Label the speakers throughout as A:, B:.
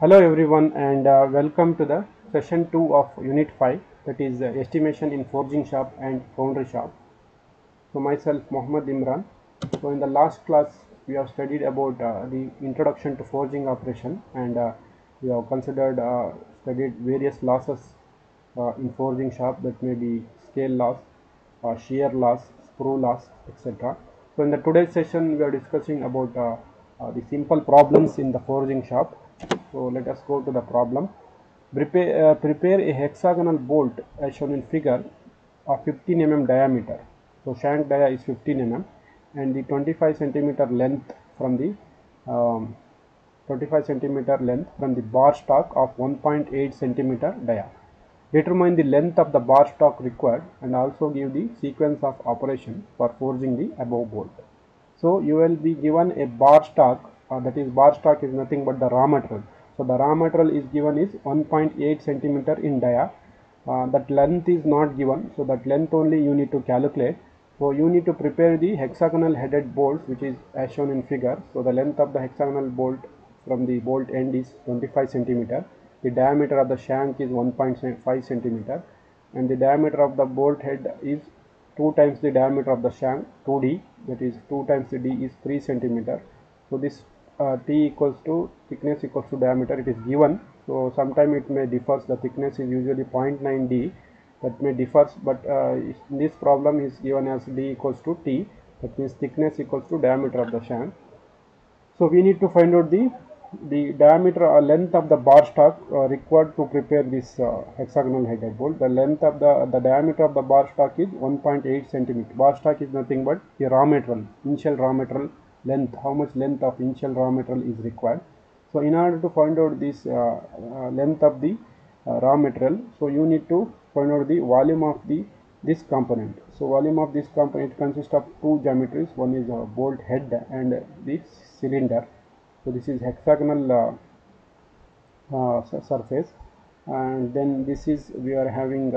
A: Hello everyone and welcome to the session 2 of unit 5, that is estimation in forging shop and foundry shop. So myself Mohammad Imran. So in the last class we have studied about the introduction to forging operation, and we have studied various losses in forging shop, that may be scale loss, shear loss, screw loss, etc. So in the today's session we are discussing about the simple problems in the forging shop. So let us go to the problem. Prepare a hexagonal bolt as shown in figure of 15 mm diameter. So shank dia is 15 mm and the 25 centimeter length from the 25 centimeter length from the bar stock of 1.8 centimeter dia. Determine the length of the bar stock required and also give the sequence of operation for forging the above bolt. So you will be given a bar stock, that is bar stock is nothing but the raw material. So the raw material is given is 1.8 centimeter in dia. That length is not given, so that length only you need to calculate. So you need to prepare the hexagonal headed bolts, which is as shown in figure. So the length of the hexagonal bolt from the bolt end is 25 centimeter. The diameter of the shank is 1.5 centimeter, and the diameter of the bolt head is 2 times the diameter of the shank, 2d, that is 2 times the d is 3 centimeter. So this t equals to thickness equals to diameter, it is given. So sometime it may differs, the thickness is usually 0.9 d, that may differs, but in this problem is given as d equals to t, that means thickness equals to diameter of the shank. So we need to find out the diameter or length of the bar stock required to prepare this hexagonal headed bolt. The length of the diameter of the bar stock is 1.8 centimeter. Bar stock is nothing but the raw material, initial raw material length, how much length of initial raw material is required. So in order to find out this length of the raw material, so you need to find out the volume of this component. So volume of this component consists of two geometries. One is bolt head and the cylinder. So this is hexagonal surface, and then this is we are having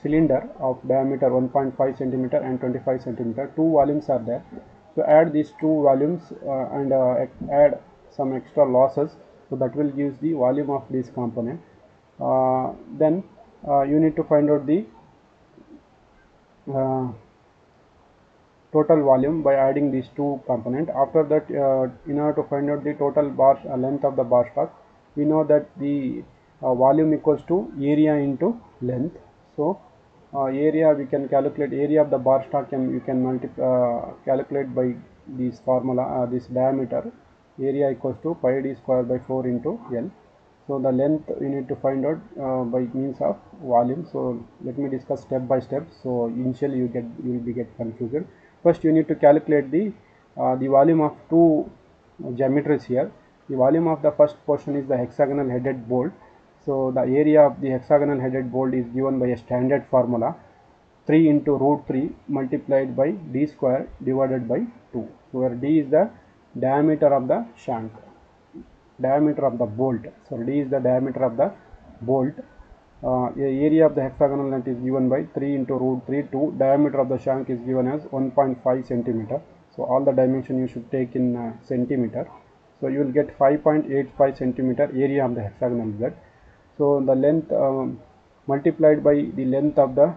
A: cylinder of diameter 1.5 centimeter and 25 centimeter. Two volumes are there. So add these two volumes and add some extra losses, so that will give the volume of this component. Then you need to find out the uh, total volume by adding these two components. After that, in order to find out the total bar length of the bar stock, we know that the volume equals to area into length. So area, we can calculate area of the bar stock, and you can calculate by this formula, this diameter area equals to pi d square by 4 into L. So the length you need to find out by means of volume. So let me discuss step by step. So initially you will be get confused. First you need to calculate the volume of two geometries here. The volume of the first portion is the hexagonal headed bolt. So the area of the hexagonal headed bolt is given by a standard formula, 3 into root 3 multiplied by d square divided by 2. So where d is the diameter of the shank, diameter of the bolt. So d is the diameter of the bolt. Area of the hexagonal length is given by 3 into root 3. 2 diameter of the shank is given as 1.5 centimeter. So all the dimension you should take in centimeter. So you will get 5.85 centimeter area of the hexagonal bed. So the length multiplied by the length of the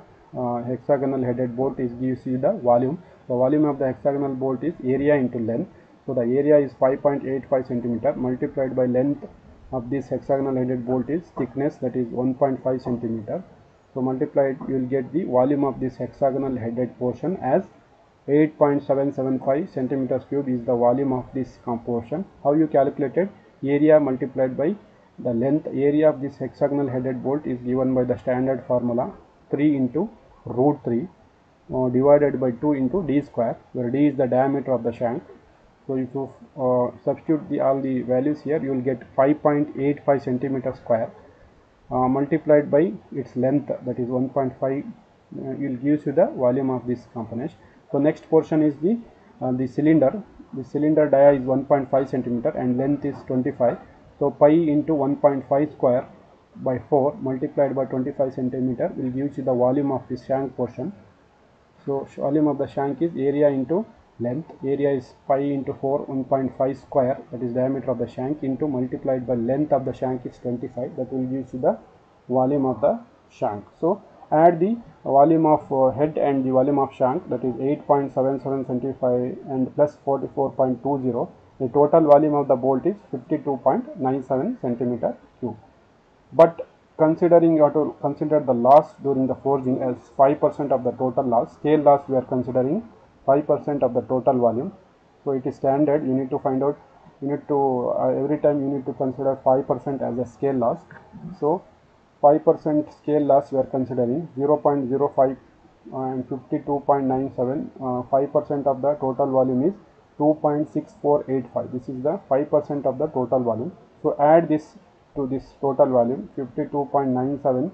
A: hexagonal headed bolt is gives you the volume. The volume of the hexagonal bolt is area into length. So the area is 5.85 centimeter multiplied by length of this hexagonal headed bolt is thickness, that is 1.5 centimeter. So multiplied, you will get the volume of this hexagonal headed portion as 8.775 centimeters cube is the volume of this portion. How you calculated? Area multiplied by the length. Area of this hexagonal headed bolt is given by the standard formula, 3 into root 3 divided by 2 into d square, where d is the diameter of the shank. So if you substitute all the values here, you will get 5.85 centimeter square multiplied by its length, that is 1.5, will gives you the volume of this component. So next portion is the cylinder. The cylinder dia is 1.5 centimeter and length is 25. So pi into 1.5 square by 4 multiplied by 25 centimeter will give you the volume of this shank portion. So volume of the shank is area into length. Area is pi into 4, 1.5 square, that is diameter of the shank, into multiplied by length of the shank is 25, that will give you the volume of the shank. So add the volume of head and the volume of shank, that is 8.77 and plus 44.20. The total volume of the bolt is 52.97 centimeter cube. But considering you have to consider the loss during the forging as 5% of the total loss. Scale loss we are considering 5% of the total volume. So it is standard. You need to find out. You need to every time you need to consider 5% as a scale loss. So 5% scale loss we are considering 0.05 and 52.97. 5% of the total volume is 2.6485. This is the 5% of the total volume. So add this to this total volume 52.97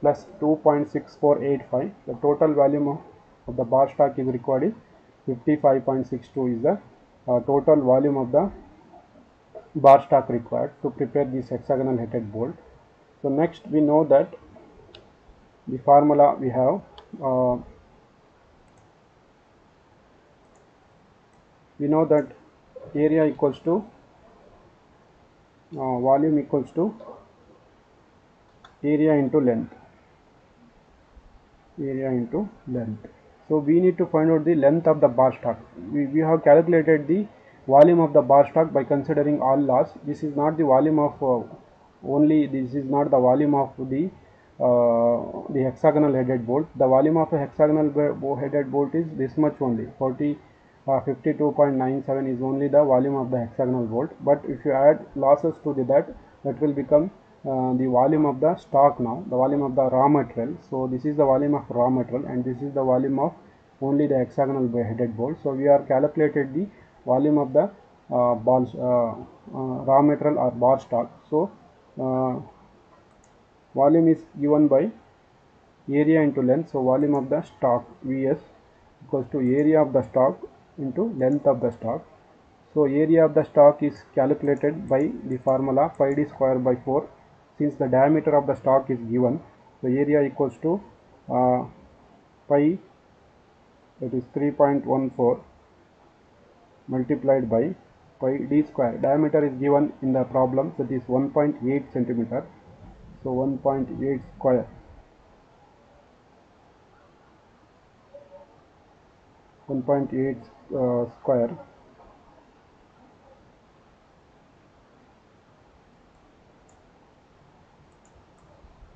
A: plus 2.6485. The total volume of the bar stock is required is 55.62 is the total volume of the bar stock required to prepare this hexagonal headed bolt. So next we know that the formula we have, we know that area equals to volume equals to area into length. So we need to find out the length of the bar stock. We have calculated the volume of the bar stock by considering all loss. This is not the volume of this is not the volume of the hexagonal headed bolt. The volume of a hexagonal headed bolt is this much only, 52.97 is only the volume of the hexagonal bolt. But if you add losses to that will become the volume of the stock now, the volume of the raw material. So this is the volume of raw material and this is the volume of only the hexagonal headed bolt. So we are calculated the volume of the raw material or bar stock. So volume is given by area into length. So volume of the stock Vs equals to area of the stock into length of the stock. So area of the stock is calculated by the formula pi d square by 4. Since the diameter of the stock is given, so area equals to pi, that is 3.14 multiplied by pi d square. Diameter is given in the problem, that is 1.8 centimeter. So 1.8 square, 1.8 square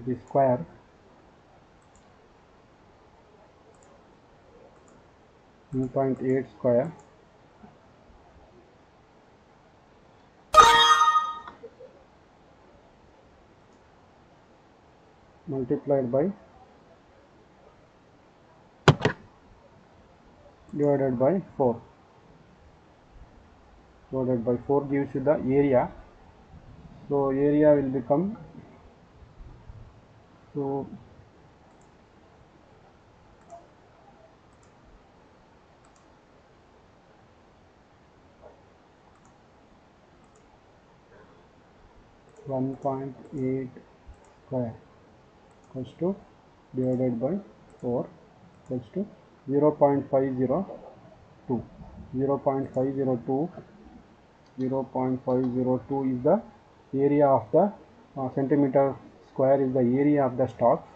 A: the square 1.8 square multiplied by divided by 4. Divided by 4 gives you the area. So area will become, so 1.8 square equals to divided by 4 equals to 0.502. 0.502 is the area of the centimeter square is the area of the stock.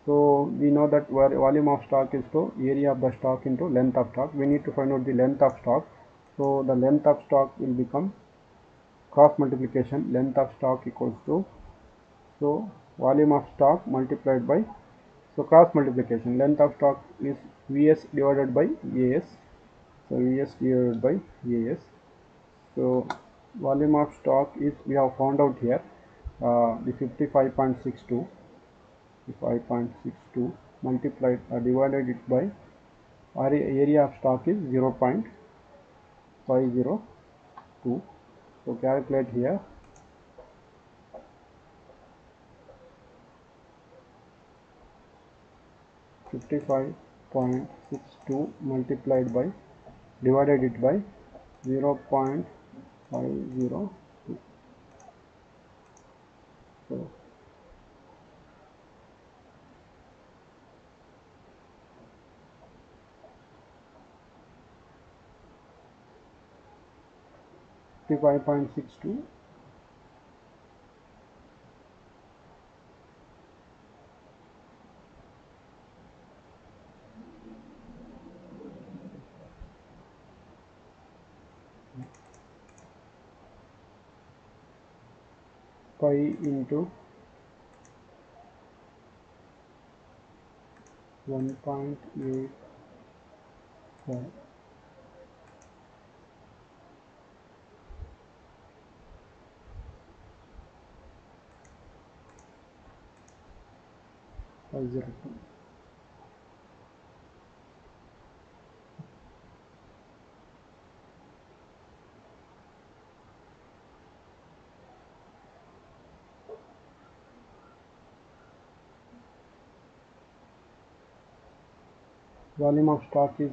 A: So we know that volume of stock is to area of the stock into length of stock. We need to find out the length of stock. So the length of stock will become cross multiplication, length of stock equals to, so volume of stock multiplied by, so cross multiplication, length of stock is Vs divided by As. So Vs divided by As. So volume of stock is, we have found out here, the 55.62 multiplied divided it by area of stock is 0.502. So calculate here, 55.62 multiplied by divided it by 0.502. So 55.62 pi into 1.85 502. Volume of stock is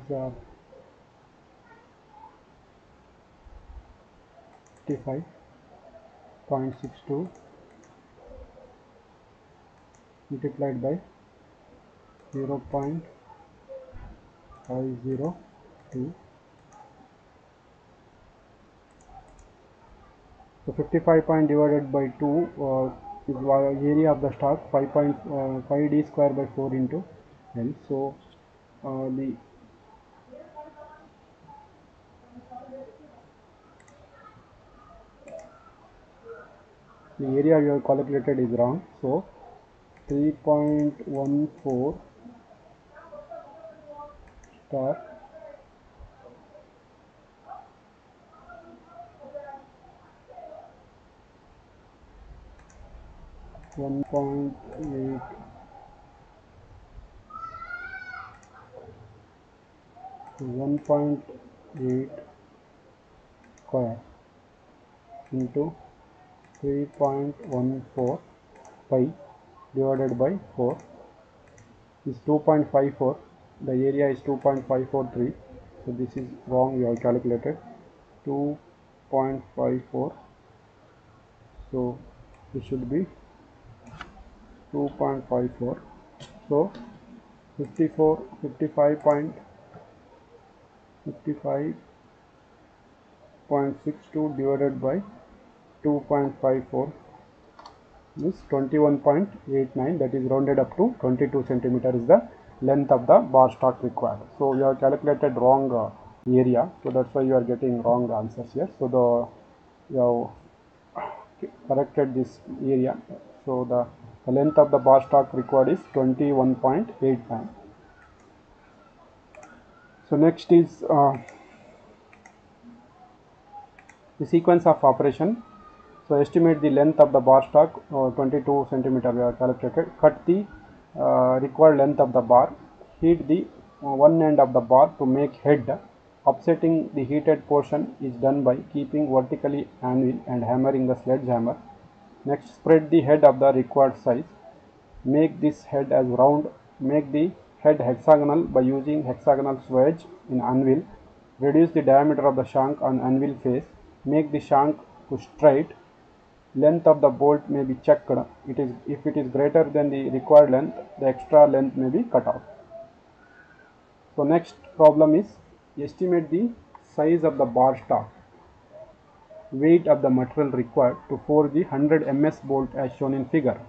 A: 55.62 multiplied by 0.502. So 55 point divided by 2 is area of the stock 5.5 d square by 4 into L. So the area you have calculated is wrong. So 3.14 star 1.8 1.8 square into 3.14 pi divided by 4 is 2.54. The area is 2.543. So this is wrong. You have calculated 2.54. So it should be 2.54. So 55.62 divided by 2.54 is 21.89. that is rounded up to 22 centimeter is the length of the bar stock required. So you have calculated wrong area, so that's why you are getting wrong answers here. So you have corrected this area. So the length of the bar stock required is 21.89. So next is the sequence of operation. So estimate the length of the bar stock 22 centimeter we have calculated. Cut the required length of the bar. Heat the one end of the bar to make head. Upsetting the heated portion is done by keeping vertically anvil and hammering the sledgehammer. Next, spread the head of the required size. Make this head as round. Make the head hexagonal by using hexagonal swage in anvil. Reduce the diameter of the shank on anvil face. Make the shank to straight. Length of the bolt may be checked. If it is greater than the required length, the extra length may be cut off. So next problem is estimate the size of the bar stock. Weight of the material required to forge the 100 ms bolt as shown in figure.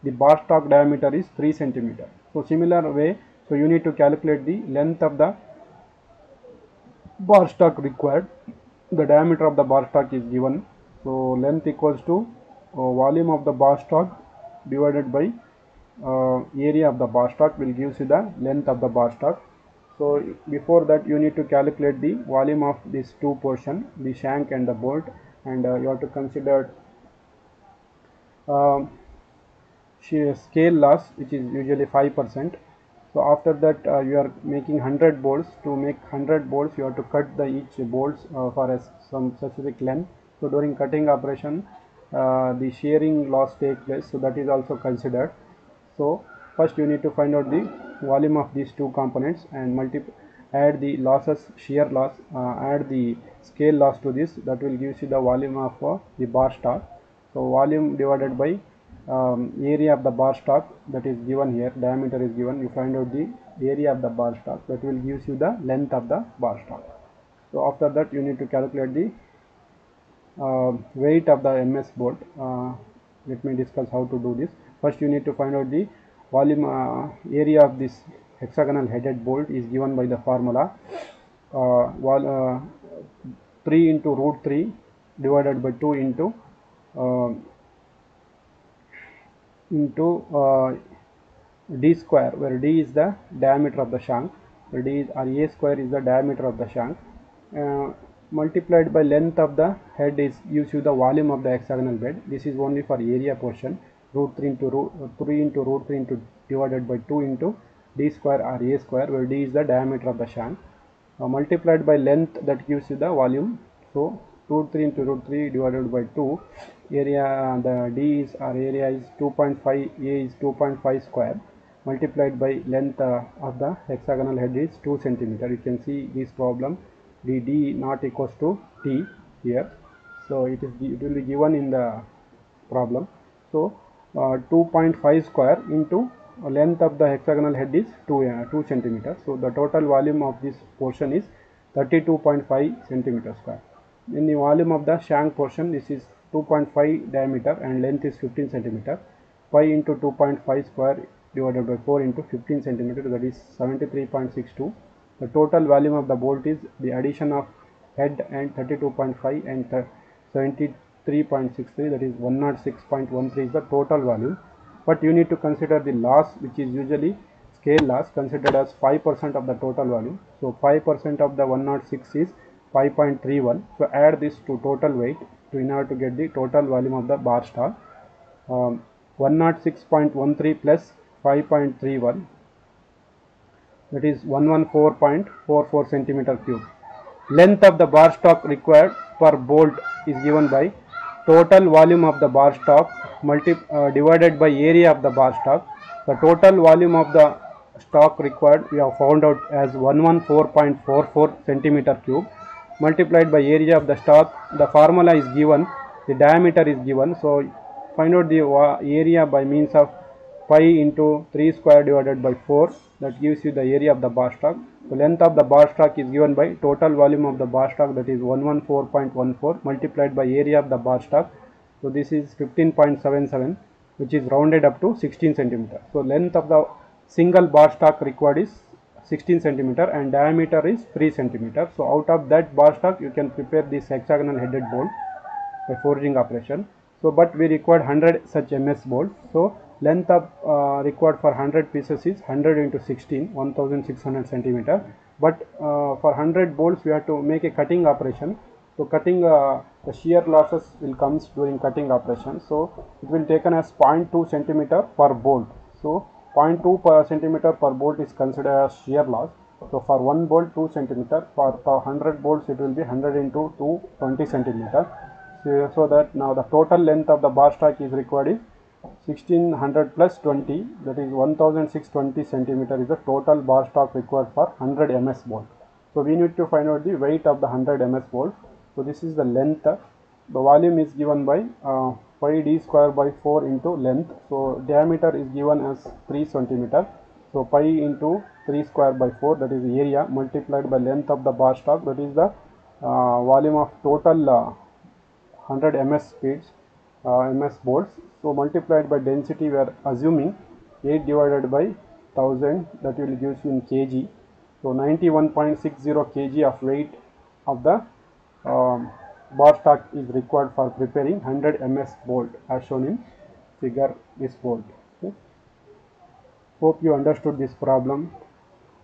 A: The bar stock diameter is 3 centimeter. So similar way, so you need to calculate the length of the bar stock required. The diameter of the bar stock is given. So length equals to volume of the bar stock divided by area of the bar stock will give you the length of the bar stock. So before that you need to calculate the volume of these two portion, the shank and the bolt, and you have to consider uh, scale loss, which is usually 5%. So after that you are making 100 bolts. To make 100 bolts you have to cut the each bolts for some specific length. So during cutting operation the shearing loss take place, so that is also considered. So first you need to find out the volume of these two components and add the losses, shear loss, add the scale loss to this, that will give you the volume of the bar stock. So volume divided by area of the bar stock, that is given here, diameter is given, you find out the area of the bar stock, that will give you the length of the bar stock. So after that you need to calculate the weight of the MS bolt. Let me discuss how to do this. First you need to find out the volume area of this hexagonal headed bolt is given by the formula 3 into root 3 divided by 2 uh, into d square, where d is the diameter of the shank, where d is, or a square is the diameter of the shank, multiplied by length of the head is gives you the volume of the hexagonal bed. This is only for area portion. Root 3 into root 3 into divided by 2 into d square or a square, where d is the diameter of the shank, multiplied by length, that gives you the volume. So root 3 into root 3 divided by 2, area, the d is, or area is 2.5, a is 2.5 square, multiplied by length of the hexagonal head is 2 centimeter. You can see this problem, the d not equals to t here, so it will be given in the problem. So 2.5 square into length of the hexagonal head is 2 centimeter. So the total volume of this portion is 32.5 centimeter square. In the volume of the shank portion, this is 2.5 diameter and length is 15 centimeter. Pi into 2.5 square divided by 4 into 15 centimeter, that is 73.62. The total volume of the bolt is the addition of head and 32.5 and 73.63, that is 106.13 is the total volume. But you need to consider the loss, which is usually scale loss, considered as 5% of the total volume. So 5% of the 106 is 5.31. So add this to total weight in order to get the total volume of the bar stock. 106.13 plus 5.31, that is 114.44 centimeter cube. Length of the bar stock required per bolt is given by total volume of the bar stock divided by area of the bar stock. The total volume of the stock required we have found out as 114.44 centimeter cube, multiplied by area of the stock. The formula is given, the diameter is given, so find out the area by means of pi into 3 square divided by 4, that gives you the area of the bar stock. The length of the bar stock is given by total volume of the bar stock, that is 114.14, multiplied by area of the bar stock. So this is 15.77, which is rounded up to 16 centimeter. So length of the single bar stock required is 16 centimeter and diameter is 3 centimeter. So out of that bar stock you can prepare this hexagonal headed bolt by forging operation. So but we required 100 such MS bolts. So length of required for 100 pieces is 100 into 16, 1600 centimeter. But for 100 bolts we have to make a cutting operation. So cutting, the shear losses will comes during cutting operation. So it will taken as 0.2 centimeter per bolt. So 0.2 per centimeter per bolt is considered as shear loss. So for one bolt 2 centimeter, for 100 bolts it will be 100 into 2, 20 centimeter. So that now the total length of the bar stock is required is 1600 plus 20, that is 1620 centimeter is the total bar stock required for 100 ms bolt. So we need to find out the weight of the 100 ms bolt. So this is the length. The volume is given by pi d square by 4 into length. So diameter is given as 3 centimeter. So pi into 3 square by 4, that is the area, multiplied by length of the bar stock, that is the volume of total 100 ms speeds, ms bolts. So multiplied by density, we are assuming 8 divided by 1000, that will give you in kg. So 91.60 kg of weight of the bar stock is required for preparing 100 ms bolt, as shown in figure this bolt. Okay. Hope you understood this problem.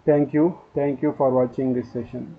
A: Thank you for watching this session.